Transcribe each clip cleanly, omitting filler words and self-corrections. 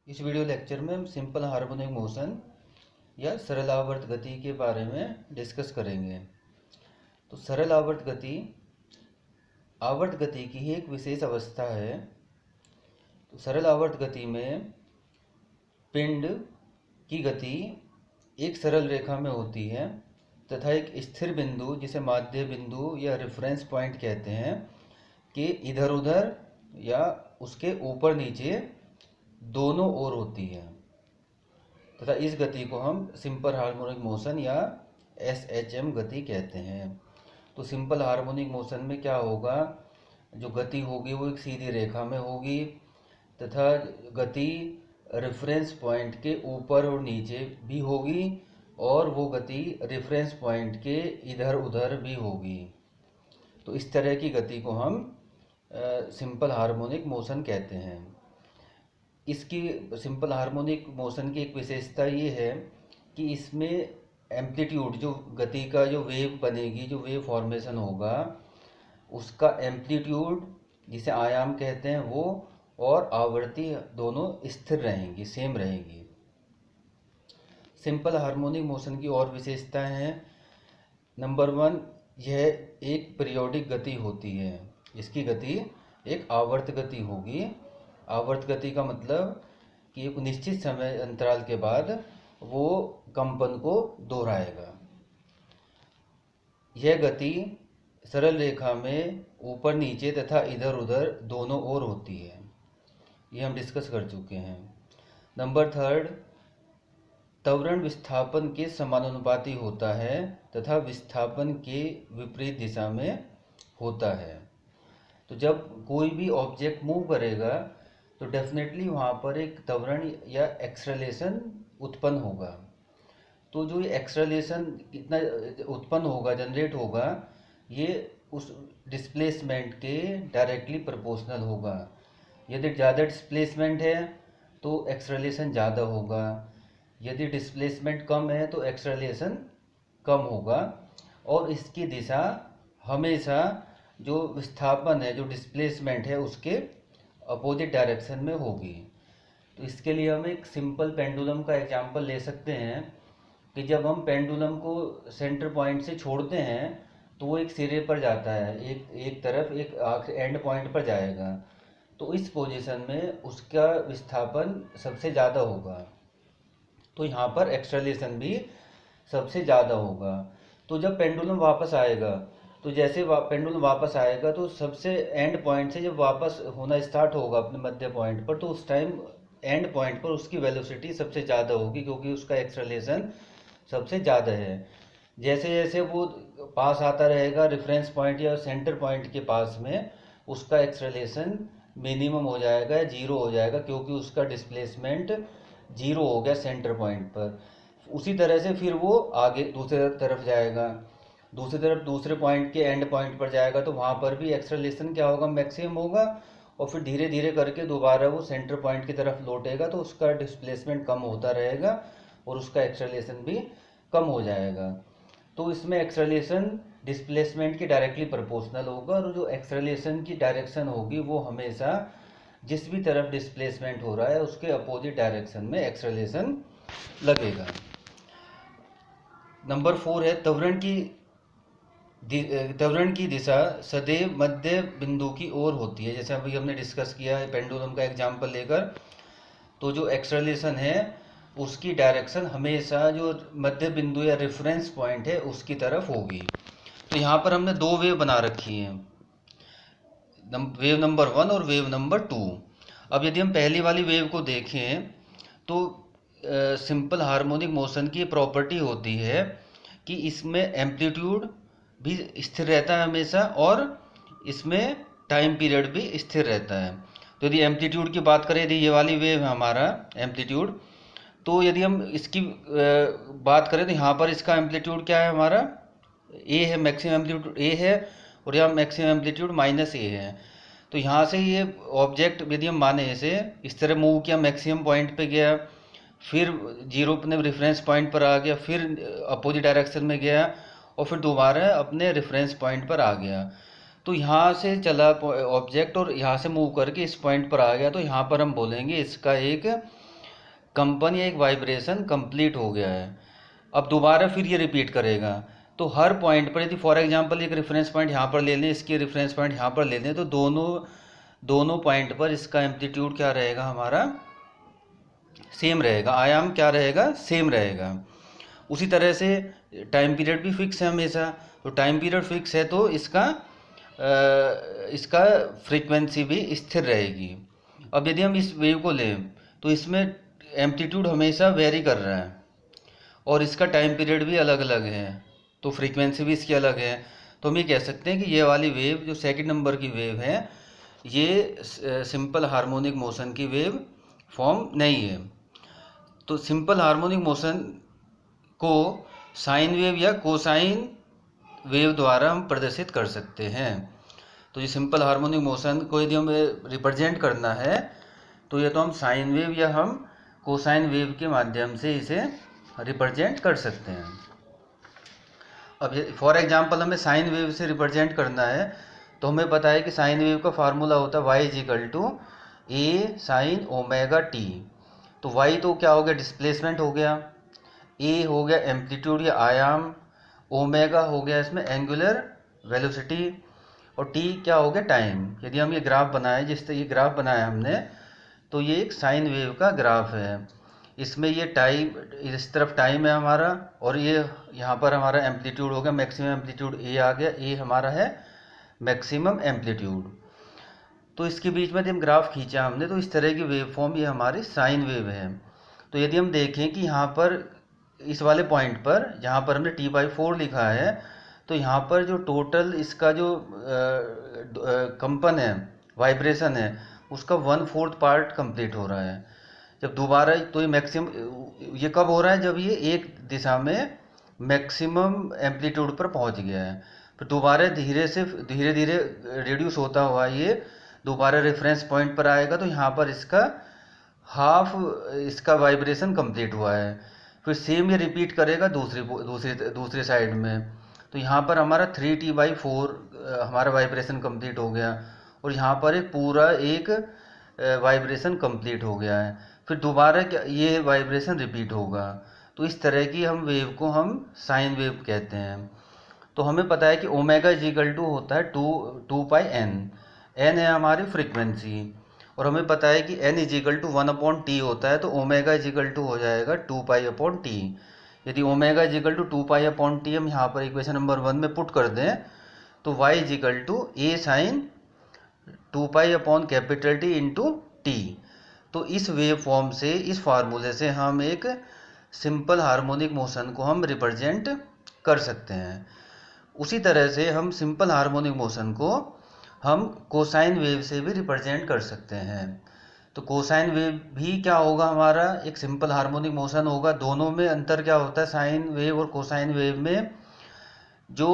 इस video lecture में हम सिंपल हार्मोनिक मोशन या सरल आवर्त गति के बारे में डिस्कस करेंगे। तो सरल आवर्त गति की ही एक विशेष अवस्था है। तो सरल आवर्त गति में पिंड की गति एक सरल रेखा में होती है तथा एक स्थिर बिंदु जिसे माध्य बिंदु या रेफरेंस पॉइंट कहते हैं कि इधर उधर या उसके ऊपर नीचे दोनों ओर होती है तथा इस गति को हम सिंपल हार्मोनिक मोशन या SHM गति कहते हैं। तो सिंपल हार्मोनिक मोशन में क्या होगा, जो गति होगी वो एक सीधी रेखा में होगी तथा गति रेफरेंस पॉइंट के ऊपर और नीचे भी होगी और वो गति रेफरेंस पॉइंट के इधर उधर भी होगी। तो इस तरह की गति को हम सिंपल हार्मोनिक मोशन कहते हैं। इसकी सिंपल हार्मोनिक मोशन की एक विशेषता ये है कि इसमें एम्पलीट्यूड, जो गति का जो वेव बनेगी, जो वेव फॉर्मेशन होगा, उसका एम्पलीट्यूड जिसे आयाम कहते हैं वो और आवृत्ति दोनों स्थिर रहेंगी, सेम रहेंगी। सिंपल हार्मोनिक मोशन की और विशेषताएं हैं। नंबर 1, यह एक पीरियोडिक गति होती है। इसकी गति एक आवर्त गति होगी। आवर्त गति का मतलब कि एक निश्चित समय अंतराल के बाद वो कंपन को दोहराएगा। यह गति सरल रेखा में ऊपर नीचे तथा इधर उधर दोनों ओर होती है। ये हम डिस्कस कर चुके हैं। नंबर 3, त्वरण विस्थापन के समानुपाती होता है तथा विस्थापन के विपरीत दिशा में होता है। तो जब कोई भी ऑब्जेक्ट मूव करेगा तो डेफिनेटली वहाँ पर एक त्वरण या एक्सेलरेशन उत्पन्न होगा। तो जो ये एक्सेलरेशन कितना उत्पन्न होगा, जनरेट होगा, ये उस डिस्प्लेसमेंट के डायरेक्टली प्रोपोर्शनल होगा। यदि ज़्यादा डिस्प्लेसमेंट है तो एक्सेलरेशन ज़्यादा होगा, यदि डिस्प्लेसमेंट कम है तो एक्सेलरेशन कम होगा और इसकी दिशा हमेशा जो विस्थापन है, जो डिस्प्लेसमेंट है, उसके अपोजिट डायरेक्शन में होगी। तो इसके लिए हम एक सिंपल पेंडुलम का एग्जांपल ले सकते हैं कि जब हम पेंडुलम को सेंटर पॉइंट से छोड़ते हैं तो वो एक सिरे पर जाता है, एक तरफ एक एंड पॉइंट पर जाएगा। तो इस पोजीशन में उसका विस्थापन सबसे ज़्यादा होगा, तो यहाँ पर एक्सेलरेशन भी सबसे ज़्यादा होगा। तो जब पेंडुलम वापस आएगा, तो जैसे पेंडुलम वापस आएगा तो सबसे एंड पॉइंट से जब वापस होना स्टार्ट होगा अपने मध्य पॉइंट पर, तो उस टाइम एंड पॉइंट पर उसकी वेलोसिटी सबसे ज़्यादा होगी क्योंकि उसका एक्सेलरेशन सबसे ज़्यादा है। जैसे जैसे वो पास आता रहेगा रेफरेंस पॉइंट या सेंटर पॉइंट के पास में, उसका एक्सेलरेशन मिनिमम हो जाएगा, जीरो हो जाएगा, क्योंकि उसका डिस्प्लेसमेंट जीरो हो गया सेंटर पॉइंट पर। उसी तरह से फिर वो आगे दूसरे तरफ जाएगा, दूसरी तरफ दूसरे पॉइंट के एंड पॉइंट पर जाएगा, तो वहाँ पर भी एक्सेलरेशन क्या होगा, मैक्सिमम होगा, और फिर धीरे धीरे करके दोबारा वो सेंटर पॉइंट की तरफ लौटेगा तो उसका डिस्प्लेसमेंट कम होता रहेगा और उसका एक्सेलरेशन भी कम हो जाएगा। तो इसमें एक्सेलरेशन डिस्प्लेसमेंट की डायरेक्टली प्रोपोर्शनल होगा और जो एक्सेलरेशन की डायरेक्शन होगी वो हमेशा जिस भी तरफ डिस्प्लेसमेंट हो रहा है उसके अपोजिट डायरेक्शन में एक्सेलरेशन लगेगा। नंबर 4 है त्वरण की दिशा सदैव मध्य बिंदु की ओर होती है। जैसे अभी हमने डिस्कस किया है पेंडुलम का एग्जांपल लेकर, तो जो एक्सेलरेशन है उसकी डायरेक्शन हमेशा जो मध्य बिंदु या रेफरेंस पॉइंट है उसकी तरफ होगी। तो यहाँ पर हमने दो वेव बना रखी हैं, वेव नंबर 1 और वेव नंबर 2। अब यदि हम पहली वाली वेव को देखें तो सिंपल हार्मोनिक मोशन की प्रॉपर्टी होती है कि इसमें एम्पलीट्यूड भी स्थिर रहता है हमेशा और इसमें टाइम पीरियड भी स्थिर रहता है। तो यदि एम्पलीट्यूड की बात करें, यदि ये वाली वेव है हमारा एम्पलीट्यूड, तो यदि हम इसकी बात करें तो यहाँ पर इसका एम्पलीट्यूड क्या है, हमारा ए है, मैक्सिमम एम्पलीट्यूड ए है, और यहाँ मैक्सिमम एम्पलीट्यूड माइनस ए है। तो यहाँ से ये ऑब्जेक्ट यदि हम माने इसे इस तरह मूव किया, मैक्सिमम पॉइंट पे गया, फिर जीरो अपने रेफरेंस पॉइंट पर आ गया, फिर अपोजिट डायरेक्शन में गया और फिर दोबारा अपने रेफरेंस पॉइंट पर आ गया। तो यहाँ से चला ऑब्जेक्ट और यहाँ से मूव करके इस पॉइंट पर आ गया, तो यहाँ पर हम बोलेंगे इसका एक कंपन या एक वाइब्रेशन कंप्लीट हो गया है, अब दोबारा फिर ये रिपीट करेगा। तो हर पॉइंट पर यदि फॉर एग्जांपल एक रेफरेंस पॉइंट यहाँ पर ले लें, इसके रेफरेंस पॉइंट यहाँ पर ले लें, तो दोनों पॉइंट पर इसका एम्पलीट्यूड क्या रहेगा हमारा, सेम रहेगा, आयाम क्या रहेगा, सेम रहेगा। उसी तरह से टाइम पीरियड भी फिक्स है हमेशा, तो टाइम पीरियड फिक्स है तो इसका फ्रीक्वेंसी भी स्थिर रहेगी। अब यदि हम इस वेव को लें तो इसमें एम्पलीट्यूड हमेशा वेरी कर रहा है और इसका टाइम पीरियड भी अलग अलग है, तो फ्रीक्वेंसी भी इसकी अलग है। तो हम ये कह सकते हैं कि ये वाली वेव जो सेकंड नंबर की वेव है, ये सिंपल हार्मोनिक मोशन की वेव फॉर्म नहीं है। तो सिंपल हार्मोनिक मोशन को साइन वेव या कोसाइन वेव द्वारा हम प्रदर्शित कर सकते हैं। तो ये सिंपल हार्मोनिक मोशन को यदि हमें रिप्रेजेंट करना है तो ये तो हम साइन वेव या हम कोसाइन वेव के माध्यम से इसे रिप्रेजेंट कर सकते हैं। अब फॉर एग्जांपल हमें साइन वेव से रिप्रेजेंट करना है तो हमें पता है कि साइन वेव का फार्मूला होता है y = a sin omega T. तो y तो क्या हो गया, डिस्प्लेसमेंट हो गया, a हो गया एम्पलीट्यूड या आयाम, ओमेगा हो गया इसमें एंगुलर वेलोसिटी, और t क्या हो गया, टाइम। यदि हम ये ग्राफ बनाए, जिस तरह ये ग्राफ बनाया हमने, तो ये एक साइन वेव का ग्राफ है। इसमें ये टाइम, इस तरफ टाइम है हमारा, और ये यहाँ पर हमारा एम्पलीट्यूड हो गया, मैक्सिमम एम्पलीट्यूड a आ गया, a हमारा है मैक्सिमम एम्पलीट्यूड। तो इसके बीच में जब हम ग्राफ खींचा हमने, तो इस तरह की वेव फॉर्म ये हमारी साइन वेव है। तो यदि हम देखें कि यहाँ पर इस वाले पॉइंट पर जहाँ पर हमने t/4 लिखा है, तो यहाँ पर जो टोटल इसका जो कंपन है, वाइब्रेशन है, उसका 1/4 पार्ट कंप्लीट हो रहा है। जब दोबारा, तो ये मैक्सिमम, ये कब हो रहा है, जब ये एक दिशा में मैक्सिमम एम्पलीट्यूड पर पहुंच गया है। फिर दोबारा धीरे धीरे रिड्यूस होता हुआ ये दोबारा रेफरेंस पॉइंट पर आएगा, तो यहाँ पर इसका वाइब्रेशन कंप्लीट हुआ है। फिर सेम ये रिपीट करेगा दूसरी साइड में, तो यहाँ पर हमारा 3t/4 हमारा वाइब्रेशन कंप्लीट हो गया, और यहाँ पर एक पूरा वाइब्रेशन कंप्लीट हो गया है। फिर दोबारा क्या, ये वाइब्रेशन रिपीट होगा। तो इस तरह की हम वेव को हम साइन वेव कहते हैं। तो हमें पता है कि ओमेगा = होता है 2πn, n है हमारी फ्रीक्वेंसी, और हमें पता है कि n = 1/t होता है, तो ओमेगा = हो जाएगा 2π/t। यदि ओमेगा = 2π/t हम यहाँ पर इक्वेशन नंबर 1 में पुट कर दें, तो y = a sin 2π/T × t। तो इस वेव फॉर्म से, इस फार्मूले से हम एक सिंपल हार्मोनिक मोशन को हम रिप्रेजेंट कर सकते हैं। उसी तरह से हम सिंपल हार्मोनिक मोशन को हम कोसाइन वेव से भी रिप्रेजेंट कर सकते हैं। तो कोसाइन वेव भी क्या होगा, हमारा एक सिंपल हार्मोनिक मोशन होगा। दोनों में अंतर क्या होता है, साइन वेव और कोसाइन वेव में जो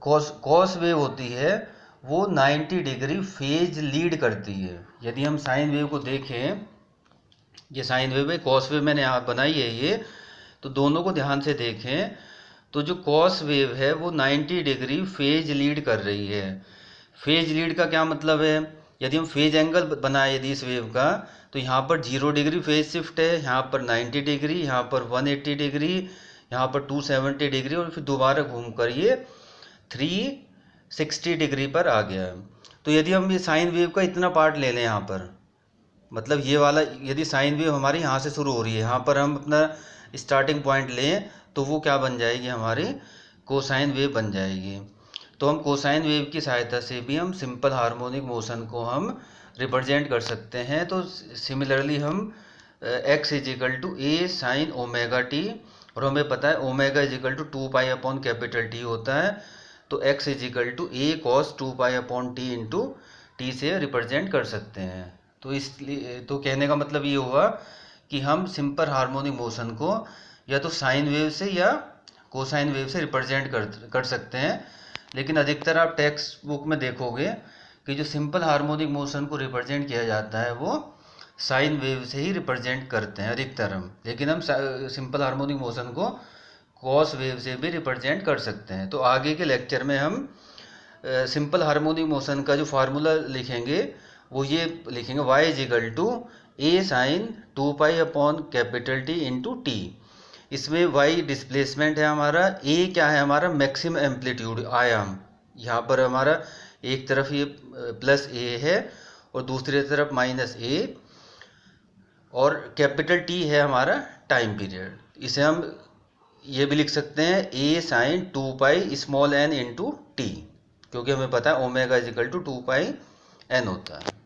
कॉस वेव होती है वो 90 डिग्री फेज लीड करती है। यदि हम साइन वेव को देखें, ये साइन वेव है, कॉस वेव मैंने यहाँ बनाई है ये, तो दोनों को ध्यान से देखें, तो जो कॉस वेव है वो 90 डिग्री फेज लीड कर रही है। फेज लीड का क्या मतलब है, यदि हम फेज एंगल बनाए यदि इस वेव का, तो यहाँ पर 0 डिग्री फेज शिफ्ट है, यहाँ पर 90 डिग्री, यहाँ पर 180 डिग्री, यहाँ पर 270 डिग्री, और फिर दोबारा घूमकर ये 360 डिग्री पर आ गया है। तो यदि हम ये साइन वेव का इतना पार्ट ले लें यहाँ पर, मतलब ये वाला, यदि साइन वेव हमारी यहाँ से शुरू हो रही है, यहाँ पर हम अपना स्टार्टिंग पॉइंट लें, तो वो क्या बन जाएगी, हमारी कोसाइन वेव बन जाएगी। तो हम कोसाइन वेव की सहायता से भी हम सिंपल हार्मोनिक मोशन को हम रिप्रेजेंट कर सकते हैं। तो सिमिलरली हम x = a sin omega T, और हमें पता है ओमेगा = 2π/T होता है, तो x = a cos 2π/T × t से रिप्रेजेंट कर सकते हैं। तो इसलिए, तो कहने का मतलब ये हुआ कि हम सिंपल हार्मोनिक मोशन को या तो साइन वेव से या कोसाइन वेव से रिप्रेजेंट कर सकते हैं। लेकिन अधिकतर आप टेक्स्ट बुक में देखोगे कि जो सिंपल हार्मोनिक मोशन को रिप्रेजेंट किया जाता है वो साइन वेव से ही रिप्रेजेंट करते हैं अधिकतर हम। लेकिन हम सिंपल हार्मोनिक मोशन को कॉस वेव से भी रिप्रेजेंट कर सकते हैं। तो आगे के लेक्चर में हम सिंपल हार्मोनिक मोशन का जो फार्मूला लिखेंगे वो ये लिखेंगे, y = A sine 2 pi upon capital T into T. इसमें वाई डिस्प्लेसमेंट है हमारा, ए क्या है हमारा मैक्सिमम एम्पलीट्यूड आयाम। यहाँ पर हमारा एक तरफ ये प्लस ए है और दूसरी तरफ माइनस ए, और कैपिटल टी है हमारा टाइम पीरियड। इसे हम ये भी लिख सकते हैं A sine 2 pi small N into T, क्योंकि हमें पता है omega is equal to 2 pi N होता है।